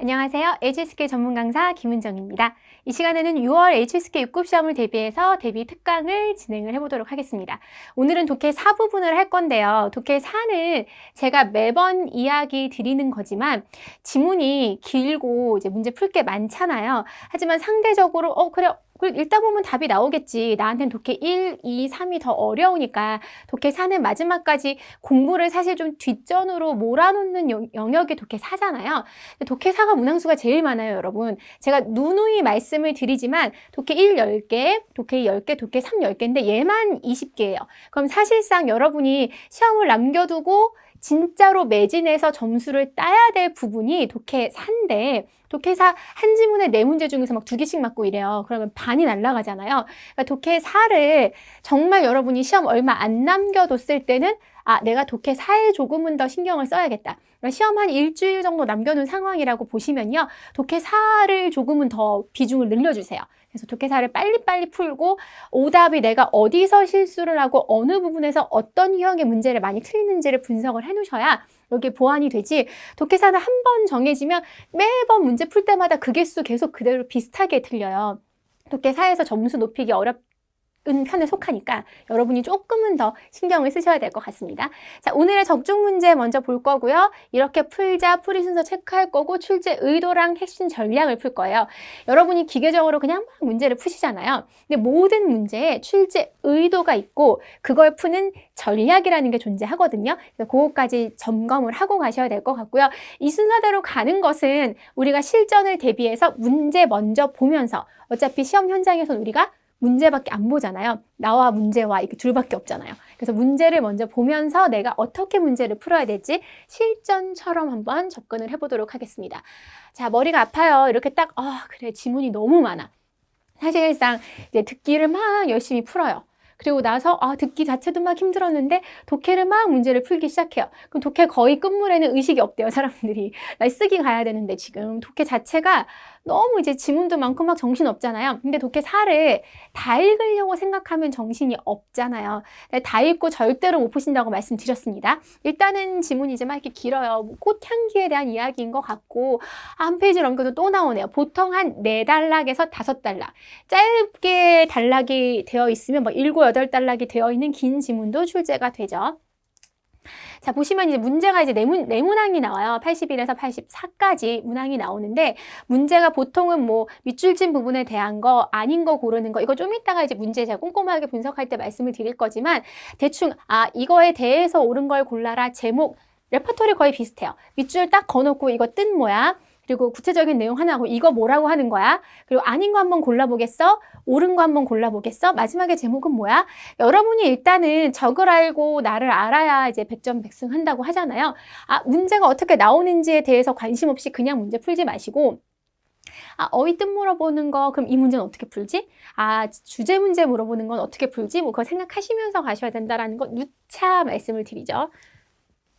안녕하세요. HSK 전문 강사 김은정입니다. 이 시간에는 6월 HSK 6급 시험을 대비해서 대비 특강을 진행을 해보도록 하겠습니다. 오늘은 독해 4 부분을 할 건데요. 독해 4는 제가 매번 이야기 드리는 거지만 지문이 길고 이제 문제 풀 게 많잖아요. 하지만 상대적으로 그래 읽다 보면 답이 나오겠지. 나한테는 독해 1, 2, 3이 더 어려우니까 독해 4는 마지막까지 공부를 사실 좀 뒷전으로 몰아놓는 영역이 독해 4잖아요. 독해 4가 문항수가 제일 많아요, 여러분. 제가 누누이 말씀을 드리지만 독해 1 10개, 독해 2 10개, 독해 3 10개인데 얘만 20개예요. 그럼 사실상 여러분이 시험을 남겨두고 진짜로 매진해서 점수를 따야 될 부분이 독해 4인데 독해 4 한 지문에 4문제 중에서 막 2개씩 맞고 이래요. 그러면 반이 날아가잖아요. 그러니까 독해 4를 정말 여러분이 시험 얼마 안 남겨뒀을 때는 내가 독해 4에 조금은 더 신경을 써야겠다. 시험 한 일주일 정도 남겨놓은 상황이라고 보시면요. 독해 4를 조금은 더 비중을 늘려주세요. 그래서 독해 4를 빨리빨리 풀고 오답이 내가 어디서 실수를 하고 어느 부분에서 어떤 유형의 문제를 많이 틀리는지를 분석을 해놓으셔야 여기에 보완이 되지. 독해 4는 한 번 정해지면 매번 문제 풀 때마다 그 개수 계속 그대로 비슷하게 틀려요. 독해 4에서 점수 높이기 어렵 편에 속하니까 여러분이 조금은 더 신경을 쓰셔야 될 것 같습니다. 자, 오늘의 적중 문제 먼저 볼 거고요. 이렇게 풀자, 풀이 순서 체크할 거고 출제 의도랑 핵심 전략을 풀 거예요. 여러분이 기계적으로 그냥 막 문제를 푸시잖아요. 근데 모든 문제에 출제 의도가 있고 그걸 푸는 전략이라는 게 존재하거든요. 그래서 그것까지 점검을 하고 가셔야 될 것 같고요. 이 순서대로 가는 것은 우리가 실전을 대비해서 문제 먼저 보면서 어차피 시험 현장에서는 우리가 문제밖에 안 보잖아요. 나와 문제와 이렇게 둘밖에 없잖아요. 그래서 문제를 먼저 보면서 내가 어떻게 문제를 풀어야 될지 실전처럼 한번 접근을 해보도록 하겠습니다. 자, 머리가 아파요. 이렇게 딱, 그래, 지문이 너무 많아. 사실상 이제 듣기를 막 열심히 풀어요. 그리고 나서 듣기 자체도 막 힘들었는데 독해를 막 문제를 풀기 시작해요. 그럼 독해 거의 끝물에는 의식이 없대요, 사람들이. 나 쓰기 가야 되는데 지금 독해 자체가 너무 이제 지문도 많고 막 정신 없잖아요. 근데 독해 4를 다 읽으려고 생각하면 정신이 없잖아요. 다 읽고 절대로 못 푸신다고 말씀드렸습니다. 일단은 지문이 이제 막 이렇게 길어요. 꽃향기에 대한 이야기인 것 같고 한 페이지 넘겨도 또 나오네요. 보통 한 4단락에서 5단락. 짧게 단락이 되어 있으면 7, 8단락이 되어 있는 긴 지문도 출제가 되죠. 자, 보시면 이제 문제가 이제 네 문항이 나와요. 81에서 84까지 문항이 나오는데 문제가 보통은 뭐 밑줄진 부분에 대한 거 아닌 거 고르는 거 이거 좀 이따가 이제 문제 제가 꼼꼼하게 분석할 때 말씀을 드릴 거지만 대충 이거에 대해서 옳은 걸 골라라 제목 레퍼토리 거의 비슷해요. 밑줄 딱 거놓고 이거 뜻 뭐야? 그리고 구체적인 내용 하나 하고 이거 뭐라고 하는 거야? 그리고 아닌 거 한번 골라보겠어? 옳은 거 한번 골라보겠어? 마지막에 제목은 뭐야? 여러분이 일단은 적을 알고 나를 알아야 이제 100점 100승 한다고 하잖아요. 문제가 어떻게 나오는지에 대해서 관심 없이 그냥 문제 풀지 마시고 어휘 뜻 물어보는 거 그럼 이 문제는 어떻게 풀지? 주제 문제 물어보는 건 어떻게 풀지? 뭐 그거 생각하시면서 가셔야 된다라는 거 누차 말씀을 드리죠.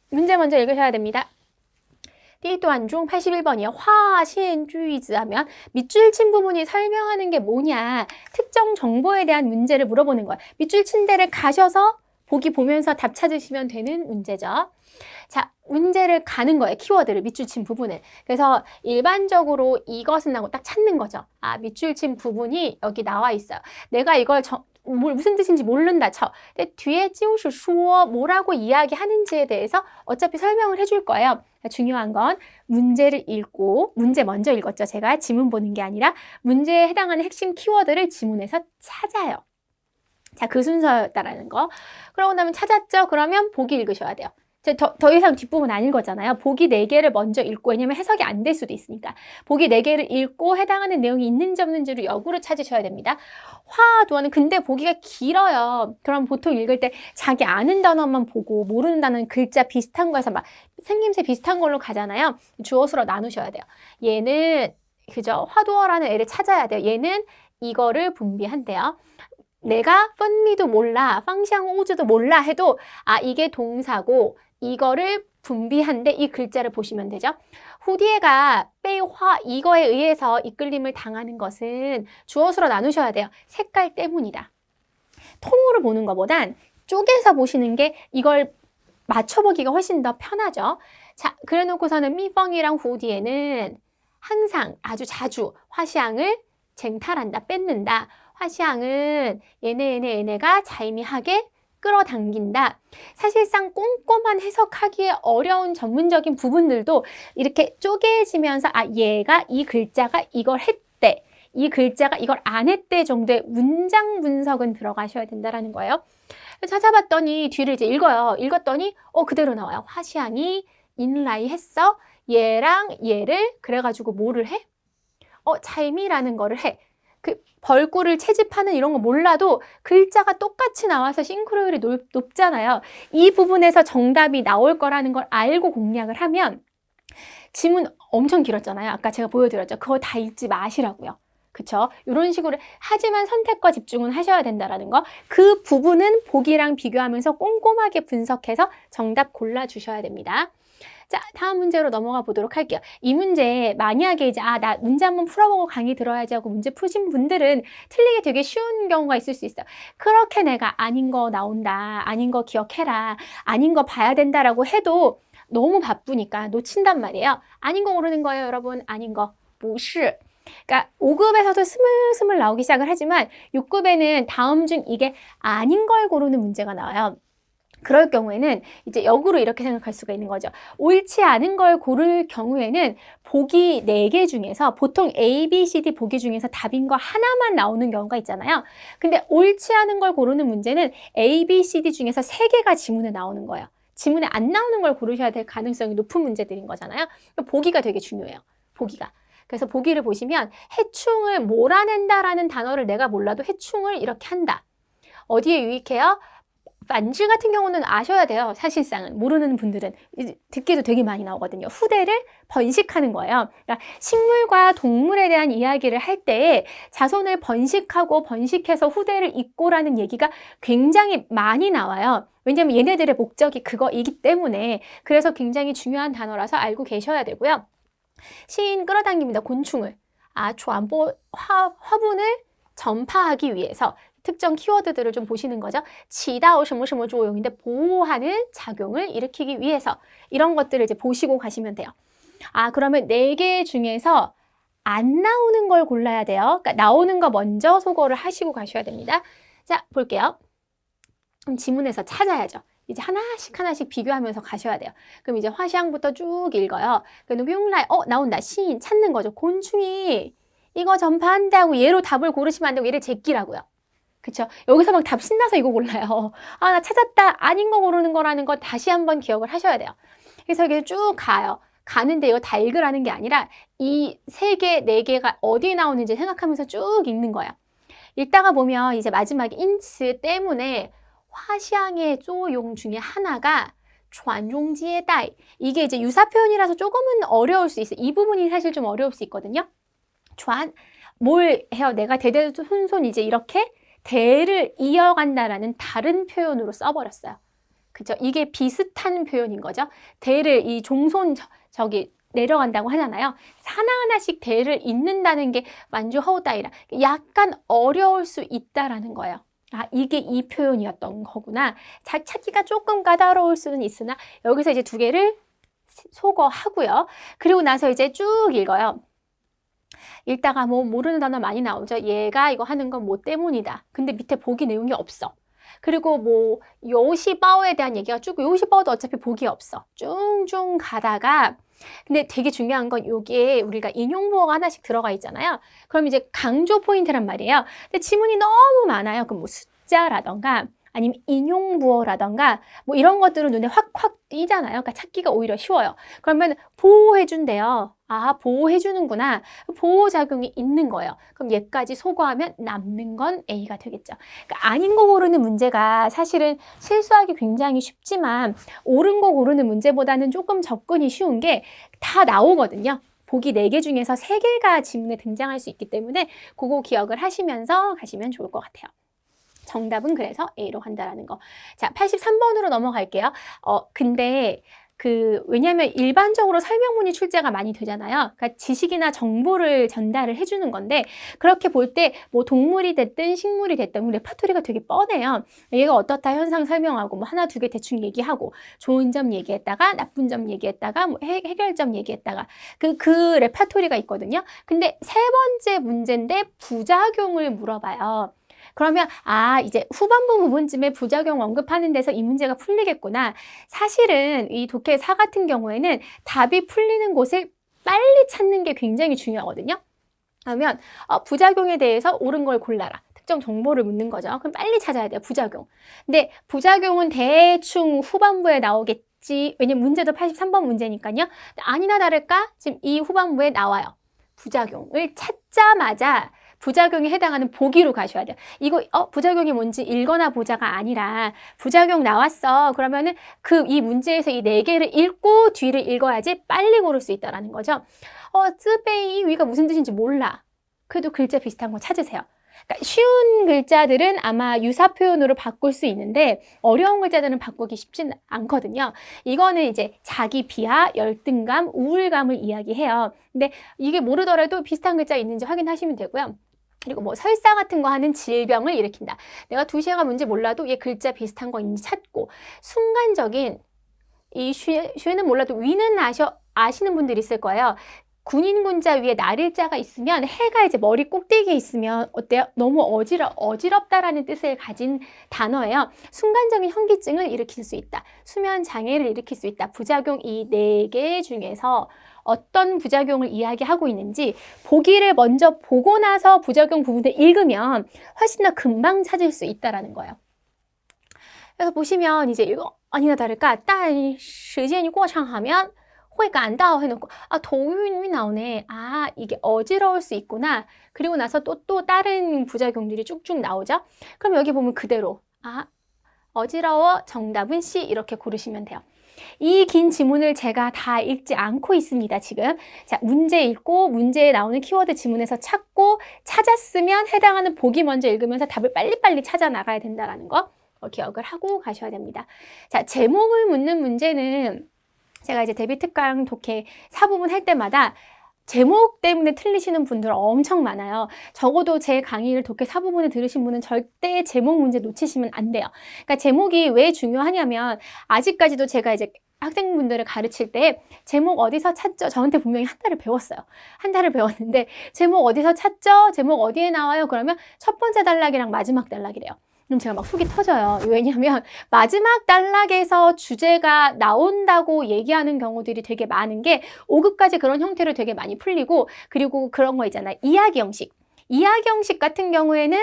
문제 먼저 읽으셔야 됩니다. 第一段중 81번이요. 화신句子 하면 밑줄 친 부분이 설명하는 게 뭐냐. 특정 정보에 대한 문제를 물어보는 거예요. 밑줄 친 데를 가셔서 보기 보면서 답 찾으시면 되는 문제죠. 자, 문제를 가는 거예요. 키워드를 밑줄 친 부분을. 그래서 일반적으로 이것은 하고 딱 찾는 거죠. 밑줄 친 부분이 여기 나와 있어요. 내가 이걸 무슨 뜻인지 모른다 쳐. 근데 뒤에 就是说 뭐라고 이야기하는지에 대해서 어차피 설명을 해줄 거예요. 중요한 건 문제를 읽고 문제 먼저 읽었죠. 제가 지문 보는 게 아니라 문제에 해당하는 핵심 키워드를 지문에서 찾아요. 자, 그 순서였다라는 거. 그러고 나면 찾았죠? 그러면 보기 읽으셔야 돼요. 더 이상 뒷부분 안 읽었잖아요. 보기 4개를 먼저 읽고 왜냐면 해석이 안 될 수도 있으니까. 보기 4개를 읽고 해당하는 내용이 있는지 없는지를 역으로 찾으셔야 됩니다. 화두어는 근데 보기가 길어요. 그럼 보통 읽을 때 자기 아는 단어만 보고 모르는 단어는 글자 비슷한 거에서 막 생김새 비슷한 걸로 가잖아요. 주어수로 나누셔야 돼요. 얘는 그죠? 화두어라는 애를 찾아야 돼요. 얘는 이거를 분비한대요. 내가 펀미도 몰라, 방샹오즈도 몰라 해도 이게 동사고 이거를 분비한데 이 글자를 보시면 되죠. 후디에가 빼화 이거에 의해서 이끌림을 당하는 것은 주어수로 나누셔야 돼요. 색깔 때문이다. 통으로 보는 것보단 쪼개서 보시는 게 이걸 맞춰보기가 훨씬 더 편하죠. 자, 그래 놓고서는 미펑이랑 후디에는 항상 아주 자주 화시향을 쟁탈한다, 뺏는다. 화시향은 얘네가 자이미하게 끌어당긴다. 사실상 꼼꼼한 해석하기에 어려운 전문적인 부분들도 이렇게 쪼개지면서 얘가 이 글자가 이걸 했대. 이 글자가 이걸 안 했대 정도의 문장 분석은 들어가셔야 된다는 거예요. 찾아봤더니 뒤를 이제 읽어요. 읽었더니 그대로 나와요. 화시향이 인라이 했어. 얘랑 얘를 그래가지고 뭐를 해? 자이미라는 거를 해. 그 벌꿀을 채집하는 이런 거 몰라도 글자가 똑같이 나와서 싱크로율이 높잖아요. 이 부분에서 정답이 나올 거라는 걸 알고 공략을 하면 지문 엄청 길었잖아요. 아까 제가 보여드렸죠. 그거 다 읽지 마시라고요. 그쵸? 이런 식으로 하지만 선택과 집중은 하셔야 된다는 거. 그 부분은 보기랑 비교하면서 꼼꼼하게 분석해서 정답 골라주셔야 됩니다. 자, 다음 문제로 넘어가 보도록 할게요. 이 문제 만약에 이제 나 문제 한번 풀어보고 강의 들어야지 하고 문제 푸신 분들은 틀리기 되게 쉬운 경우가 있을 수 있어요. 그렇게 내가 아닌 거 나온다, 아닌 거 기억해라, 아닌 거 봐야 된다라고 해도 너무 바쁘니까 놓친단 말이에요. 아닌 거 고르는 거예요, 여러분. 아닌 거. 不是. 그러니까 5급에서도 스물스물 나오기 시작을 하지만 6급에는 다음 중 이게 아닌 걸 고르는 문제가 나와요. 그럴 경우에는 이제 역으로 이렇게 생각할 수가 있는 거죠. 옳지 않은 걸 고를 경우에는 보기 4개 중에서 보통 A, B, C, D 보기 중에서 답인 거 하나만 나오는 경우가 있잖아요. 근데 옳지 않은 걸 고르는 문제는 A, B, C, D 중에서 3개가 지문에 나오는 거예요. 지문에 안 나오는 걸 고르셔야 될 가능성이 높은 문제들인 거잖아요. 보기가 되게 중요해요. 보기가. 그래서 보기를 보시면 해충을 몰아낸다라는 단어를 내가 몰라도 해충을 이렇게 한다. 어디에 유익해요? 반지 같은 경우는 아셔야 돼요. 사실상은 모르는 분들은 듣기도 되게 많이 나오거든요. 후대를 번식하는 거예요. 그러니까 식물과 동물에 대한 이야기를 할 때 자손을 번식하고 번식해서 후대를 잇고라는 얘기가 굉장히 많이 나와요. 왜냐하면 얘네들의 목적이 그거이기 때문에. 그래서 굉장히 중요한 단어라서 알고 계셔야 되고요. 시인 끌어당깁니다. 곤충을. 화분을 전파하기 위해서 특정 키워드들을 좀 보시는 거죠. 치다오什么什么 조용인데 보호하는 작용을 일으키기 위해서 이런 것들을 이제 보시고 가시면 돼요. 그러면 4개 중에서 안 나오는 걸 골라야 돼요. 그러니까 나오는 거 먼저 소거를 하시고 가셔야 됩니다. 자, 볼게요. 그럼 지문에서 찾아야죠. 이제 하나씩 비교하면서 가셔야 돼요. 그럼 이제 화시향부터 쭉 읽어요. 그럼 흉라이 나온다. 시인 찾는 거죠. 곤충이 이거 전파한다고 얘로 답을 고르시면 안 되고 얘를 제끼라고요. 그쵸? 여기서 막 답 신나서 이거 골라요. 나 찾았다. 아닌 거 고르는 거라는 거 다시 한번 기억을 하셔야 돼요. 그래서 이렇게 쭉 가요. 가는데 이거 다 읽으라는 게 아니라 이 3개, 4개가 어디에 나오는지 생각하면서 쭉 읽는 거예요. 읽다가 보면 이제 마지막에 인츠 때문에 화시향의 쪼용 중에 하나가传용지의 다이. 이게 이제 유사 표현이라서 조금은 어려울 수 있어요. 이 부분이 사실 좀 어려울 수 있거든요. 뭘 해요? 내가 대대손손 이제 이렇게 대를 이어간다라는 다른 표현으로 써버렸어요. 그죠? 이게 비슷한 표현인 거죠. 대를 이 종손 저기 내려간다고 하잖아요. 하나하나씩 대를 잇는다는 게 만주허우다이라 약간 어려울 수 있다라는 거예요. 이게 이 표현이었던 거구나. 찾기가 조금 까다로울 수는 있으나 여기서 이제 2개를 소거하고요. 그리고 나서 이제 쭉 읽어요. 읽다가 뭐 모르는 단어 많이 나오죠. 얘가 이거 하는 건 뭐 때문이다. 근데 밑에 보기 내용이 없어. 그리고 뭐 요시바오에 대한 얘기가 쭉 요시바오도 어차피 보기 없어. 쭉 가다가 근데 되게 중요한 건 여기에 우리가 인용부호가 하나씩 들어가 있잖아요. 그럼 이제 강조 포인트란 말이에요. 근데 지문이 너무 많아요. 그럼 뭐 숫자라던가 아니면 인용부호라던가 뭐 이런 것들은 눈에 확확 띄잖아요. 그러니까 찾기가 오히려 쉬워요. 그러면 보호해준대요. 보호해주는구나. 보호작용이 있는 거예요. 그럼 얘까지 소거하면 남는 건 A가 되겠죠. 그러니까 아닌 거 고르는 문제가 사실은 실수하기 굉장히 쉽지만 옳은 거 고르는 문제보다는 조금 접근이 쉬운 게 다 나오거든요. 보기 4개 중에서 3개가 지문에 등장할 수 있기 때문에 그거 기억을 하시면서 가시면 좋을 것 같아요. 정답은 그래서 A로 한다라는 거. 자, 83번으로 넘어갈게요. 근데 왜냐하면 일반적으로 설명문이 출제가 많이 되잖아요. 그러니까 지식이나 정보를 전달을 해주는 건데, 그렇게 볼 때 뭐 동물이 됐든 식물이 됐든 레파토리가 되게 뻔해요. 얘가 어떻다 현상 설명하고 뭐 하나 두 개 대충 얘기하고 좋은 점 얘기했다가 나쁜 점 얘기했다가 뭐 해결점 얘기했다가 그 레파토리가 있거든요. 근데 세 번째 문제인데 부작용을 물어봐요. 그러면 이제 후반부 부분쯤에 부작용 언급하는 데서 이 문제가 풀리겠구나. 사실은 이 독해 4 같은 경우에는 답이 풀리는 곳을 빨리 찾는 게 굉장히 중요하거든요. 그러면 부작용에 대해서 옳은 걸 골라라. 특정 정보를 묻는 거죠. 그럼 빨리 찾아야 돼요, 부작용. 근데 부작용은 대충 후반부에 나오겠지. 왜냐면 문제도 83번 문제니까요. 아니나 다를까 지금 이 후반부에 나와요. 부작용을 찾자마자 부작용에 해당하는 보기로 가셔야 돼요. 이거 부작용이 뭔지 읽거나 보자가 아니라 부작용 나왔어. 그러면은 이 문제에서 이 4개를 읽고 뒤를 읽어야지 빨리 고를 수 있다라는 거죠. 쯔베이 위가 무슨 뜻인지 몰라. 그래도 글자 비슷한 거 찾으세요. 그러니까 쉬운 글자들은 아마 유사 표현으로 바꿀 수 있는데 어려운 글자들은 바꾸기 쉽진 않거든요. 이거는 이제 자기 비하, 열등감, 우울감을 이야기해요. 근데 이게 모르더라도 비슷한 글자 있는지 확인하시면 되고요. 그리고 뭐 설사 같은 거 하는 질병을 일으킨다. 내가 2시가 뭔지 몰라도 얘 글자 비슷한 거 있는지 찾고 순간적인 이 쉐는 몰라도 위는 아시는 분들이 있을 거예요. 군인군자 위에 날일자가 있으면 해가 이제 머리 꼭대기에 있으면 어때요? 너무 어지럽다라는 뜻을 가진 단어예요. 순간적인 현기증을 일으킬 수 있다. 수면 장애를 일으킬 수 있다. 부작용 이 4개 중에서 어떤 부작용을 이야기하고 있는지 보기를 먼저 보고 나서 부작용 부분을 읽으면 훨씬 더 금방 찾을 수 있다라는 거예요. 그래서 보시면 이제 이거 아니나 다를까 但时间过长하면 会感到 해놓고 도윤이 나오네. 이게 어지러울 수 있구나. 그리고 나서 또 다른 부작용들이 쭉쭉 나오죠. 그럼 여기 보면 그대로 어지러워 정답은 C 이렇게 고르시면 돼요. 이 긴 지문을 제가 다 읽지 않고 있습니다, 지금. 자, 문제 읽고 문제에 나오는 키워드 지문에서 찾았으면 해당하는 보기 먼저 읽으면서 답을 빨리빨리 찾아 나가야 된다는 거 기억을 하고 가셔야 됩니다. 자, 제목을 묻는 문제는 제가 이제 대비 특강 독해 4부분 할 때마다 제목 때문에 틀리시는 분들 엄청 많아요. 적어도 제 강의를 독해 4부분을 들으신 분은 절대 제목 문제 놓치시면 안 돼요. 그러니까 제목이 왜 중요하냐면 아직까지도 제가 이제 학생분들을 가르칠 때 제목 어디서 찾죠? 저한테 분명히 한 달을 배웠어요. 한 달을 배웠는데 제목 어디서 찾죠? 제목 어디에 나와요? 그러면 첫 번째 단락이랑 마지막 단락이래요. 그럼 제가 막 속이 터져요. 왜냐하면 마지막 단락에서 주제가 나온다고 얘기하는 경우들이 되게 많은 게 5급까지 그런 형태로 되게 많이 풀리고 그리고 그런 거 있잖아요. 이야기 형식. 이야기 형식 같은 경우에는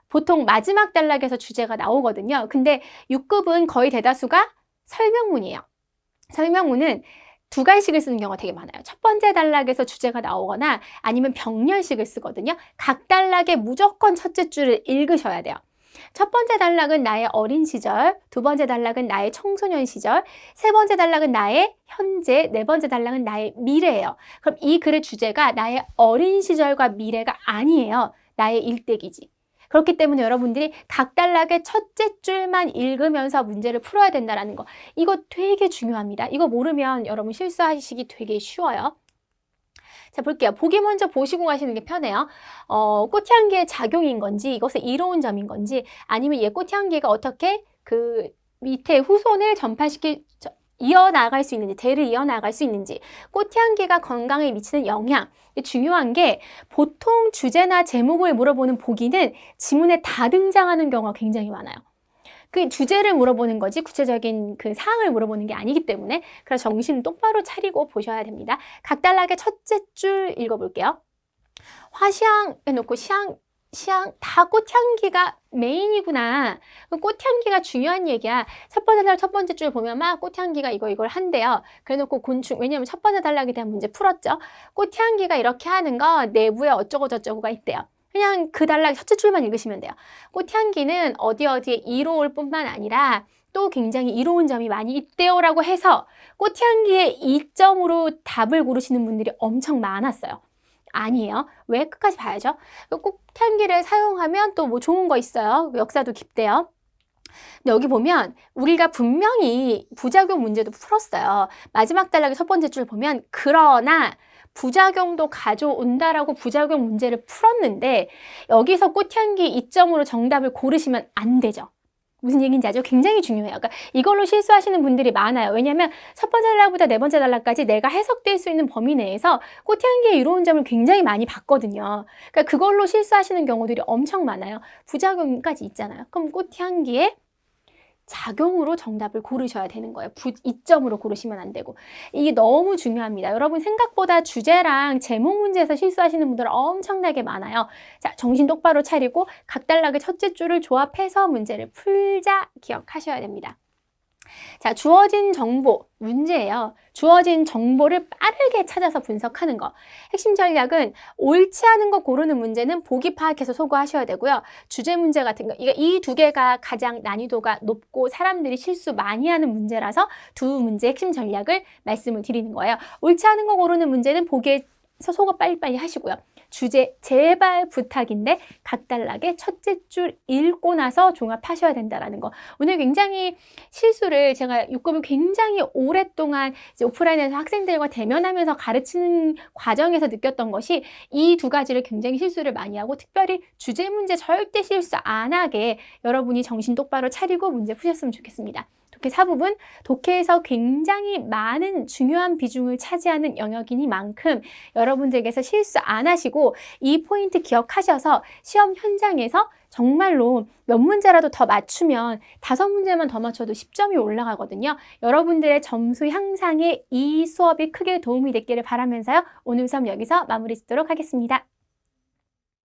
보통 마지막 단락에서 주제가 나오거든요. 근데 6급은 거의 대다수가 설명문이에요. 설명문은 2갈식을 쓰는 경우가 되게 많아요. 첫 번째 단락에서 주제가 나오거나 아니면 병렬식을 쓰거든요. 각 단락에 무조건 첫째 줄을 읽으셔야 돼요. 첫 번째 단락은 나의 어린 시절, 두 번째 단락은 나의 청소년 시절, 세 번째 단락은 나의 현재, 네 번째 단락은 나의 미래예요. 그럼 이 글의 주제가 나의 어린 시절과 미래가 아니에요. 나의 일대기지. 그렇기 때문에 여러분들이 각 단락의 첫째 줄만 읽으면서 문제를 풀어야 된다는 거. 이거 되게 중요합니다. 이거 모르면 여러분 실수하시기 되게 쉬워요. 자, 볼게요. 보기 먼저 보시고 가시는 게 편해요. 꽃향기의 작용인 건지, 이것의 이로운 점인 건지, 아니면 얘 꽃향기가 어떻게 그 밑에 후손을 이어나갈 수 있는지, 대를 이어나갈 수 있는지, 꽃향기가 건강에 미치는 영향. 중요한 게 보통 주제나 제목을 물어보는 보기는 지문에 다 등장하는 경우가 굉장히 많아요. 그 주제를 물어보는 거지 구체적인 그 사항을 물어보는 게 아니기 때문에 그래서 정신 똑바로 차리고 보셔야 됩니다. 각 단락의 첫째 줄 읽어볼게요. 화시향 해놓고 시향 다 꽃향기가 메인이구나. 꽃향기가 중요한 얘기야. 첫 번째 단락 첫 번째 줄 보면 막 꽃향기가 이걸 한대요. 그래놓고 곤충, 왜냐면 첫 번째 단락에 대한 문제 풀었죠. 꽃향기가 이렇게 하는 거 내부에 어쩌고 저쩌고가 있대요. 그냥 그 단락 첫째 줄만 읽으시면 돼요. 꽃향기는 어디에 이로울 뿐만 아니라 또 굉장히 이로운 점이 많이 있대요라고 해서 꽃향기의 이점으로 답을 고르시는 분들이 엄청 많았어요. 아니에요. 왜? 끝까지 봐야죠. 꽃향기를 사용하면 또 뭐 좋은 거 있어요. 역사도 깊대요. 근데 여기 보면 우리가 분명히 부작용 문제도 풀었어요. 마지막 단락의 첫 번째 줄 보면 그러나 부작용도 가져온다라고 부작용 문제를 풀었는데 여기서 꽃향기 이점으로 정답을 고르시면 안 되죠. 무슨 얘기인지 아죠? 굉장히 중요해요. 그러니까 이걸로 실수하시는 분들이 많아요. 왜냐하면 첫 번째 단락부터 네 번째 단락까지 내가 해석될 수 있는 범위 내에서 꽃향기의 이로운 점을 굉장히 많이 봤거든요. 그러니까 그걸로 실수하시는 경우들이 엄청 많아요. 부작용까지 있잖아요. 그럼 꽃향기의 작용으로 정답을 고르셔야 되는 거예요. 이점으로 고르시면 안 되고. 이게 너무 중요합니다. 여러분 생각보다 주제랑 제목 문제에서 실수하시는 분들 엄청나게 많아요. 자, 정신 똑바로 차리고 각 단락의 첫째 줄을 조합해서 문제를 풀자 기억하셔야 됩니다. 자, 주어진 정보, 문제예요. 주어진 정보를 빠르게 찾아서 분석하는 거. 핵심 전략은 옳지 않은 거 고르는 문제는 보기 파악해서 소거하셔야 되고요. 주제 문제 같은 거, 이 두 개가 가장 난이도가 높고 사람들이 실수 많이 하는 문제라서 두 문제 핵심 전략을 말씀을 드리는 거예요. 옳지 않은 거 고르는 문제는 보기에서 소거 빨리빨리 하시고요. 주제 제발 부탁인데 각 단락의 첫째 줄 읽고 나서 종합하셔야 된다는 거. 오늘 굉장히 실수를 제가 6급을 굉장히 오랫동안 이제 오프라인에서 학생들과 대면하면서 가르치는 과정에서 느꼈던 것이 이 두 가지를 굉장히 실수를 많이 하고 특별히 주제 문제 절대 실수 안 하게 여러분이 정신 똑바로 차리고 문제 푸셨으면 좋겠습니다. 독해 4부분, 독해에서 굉장히 많은 중요한 비중을 차지하는 영역이니만큼 여러분들께서 실수 안 하시고 이 포인트 기억하셔서 시험 현장에서 정말로 몇 문제라도 더 맞추면 5문제만 더 맞춰도 10점이 올라가거든요. 여러분들의 점수 향상에 이 수업이 크게 도움이 됐기를 바라면서요. 오늘 수업 여기서 마무리 짓도록 하겠습니다.